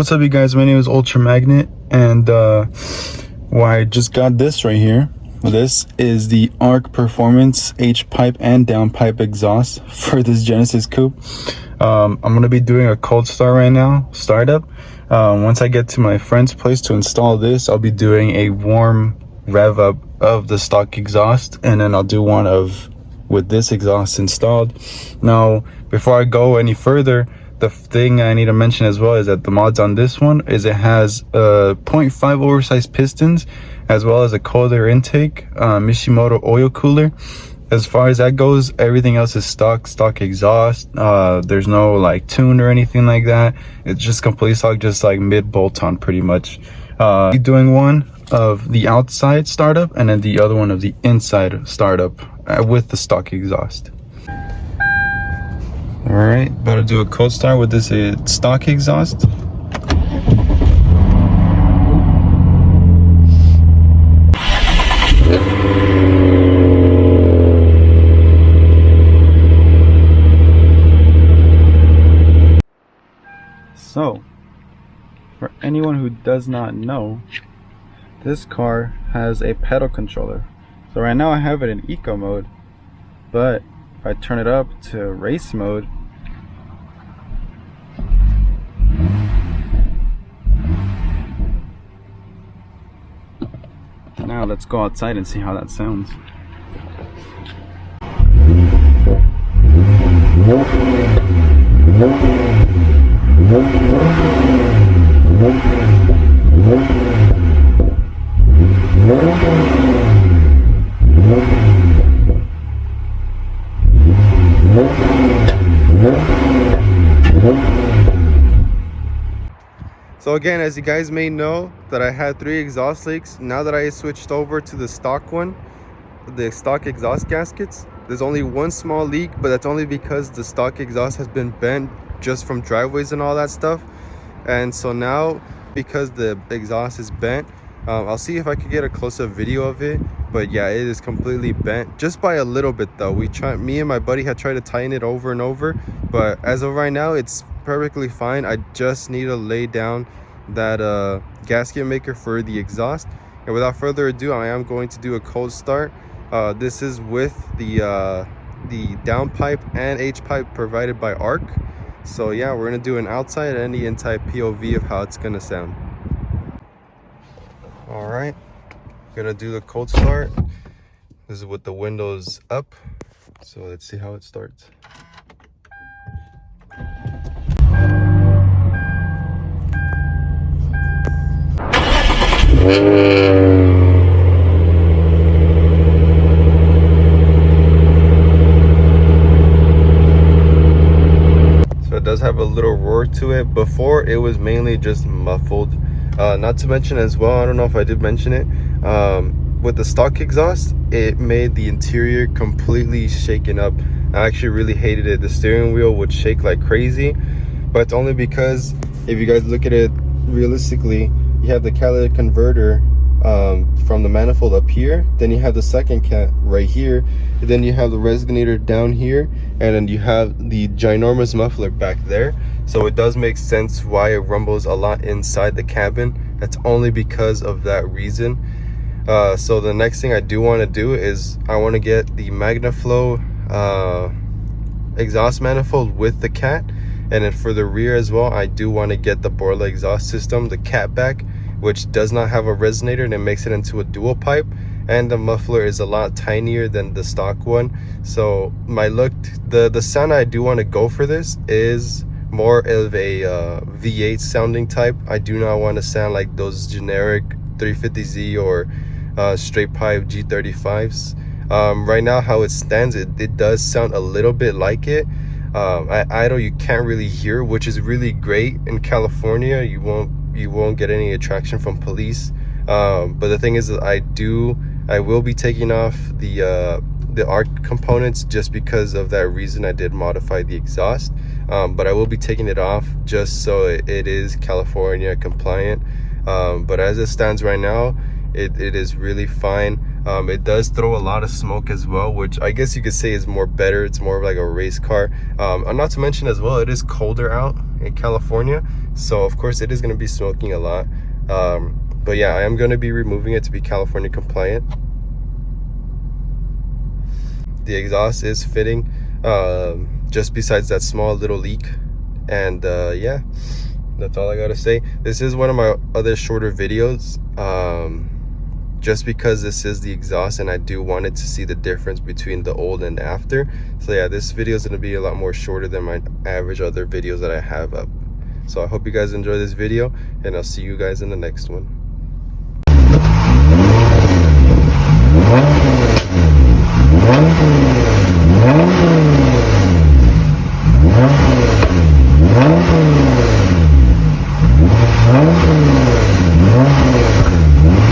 What's up, you guys? My name is Ultra Magnet, and I just got this right here. This is the ARK Performance H-pipe and downpipe exhaust for this Genesis Coupe. I'm gonna be doing a cold start right now, startup. Once I get to my friend's place to install this, I'll be doing a warm rev up of the stock exhaust, and then I'll do one with this exhaust installed. Now, before I go any further, the thing I need to mention as well is that the mods on this one is it has 0.5 oversized pistons, as well as a cold air intake, Mishimoto Oil Cooler. As far as that goes, everything else is stock exhaust. There's no like tune or anything like that. It's just complete stock, just like mid bolt on pretty much. Doing one of the outside startup and then the other one of the inside startup with the stock exhaust. All right, about to do a cold start with this stock exhaust. So, for anyone who does not know, this car has a pedal controller. So right now I have it in eco mode, but if I turn it up to race mode, now let's go outside and see how that sounds. So again, as you guys may know, that I had 3 exhaust leaks. Now that I switched over to the stock one, the stock exhaust gaskets, there's only one small leak, but that's only because the stock exhaust has been bent just from driveways and all that stuff. And so now, because the exhaust is bent, I'll see if I could get a close-up video of it. But yeah, it is completely bent, just by a little bit though. Me and my buddy had tried to tighten it over and over, but as of right now, it's perfectly fine. I just need to lay down that gasket maker for the exhaust. And without further ado, I am going to do a cold start. This is with the downpipe and H-pipe provided by ARK. So yeah, we're gonna do an outside and the inside POV of how it's gonna sound. All right, gonna do the cold start. This is with the windows up, so let's see how it starts. So it does have a little roar to it. Before, it was mainly just muffled. Not to mention as well, I don't know if I did mention it, with the stock exhaust, it made the interior completely shaken up. I actually really hated it. The steering wheel would shake like crazy, but it's only because if you guys look at it realistically, you have the catalytic converter from the manifold up here, then you have the second cat right here, and then you have the resonator down here, and then you have the ginormous muffler back there. So it does make sense why it rumbles a lot inside the cabin. That's only because of that reason. So the next thing I do want to do is I want to get the MagnaFlow exhaust manifold with the cat, and then for the rear as well, I do want to get the Borla exhaust system, the catback, which does not have a resonator, and it makes it into a dual pipe, and the muffler is a lot tinier than the stock one. So the sound I do want to go for this is more of a V8 sounding type. I do not want to sound like those generic 350Z or straight pipe G35s. Right now, how it stands, it does sound a little bit like it. At idle, you can't really hear, which is really great. In California, you won't get any attraction from police. But the thing is that I will be taking off the ARK components just because of that reason. I did modify the exhaust, but I will be taking it off just so it is California compliant. But as it stands right now, it is really fine. It does throw a lot of smoke as well, which I guess you could say is more better. It's more of like a race car. And not to mention as well, it is colder out in California, so of course it is going to be smoking a lot. But yeah, I am going to be removing it to be California compliant. The exhaust is fitting, just besides that small little leak. And yeah, that's all I gotta say. This is one of my other shorter videos, just because this is the exhaust and I do wanted to see the difference between the old and after. So yeah, this video is going to be a lot more shorter than my average other videos that I have up. So I hope you guys enjoy this video, and I'll see you guys in the next one.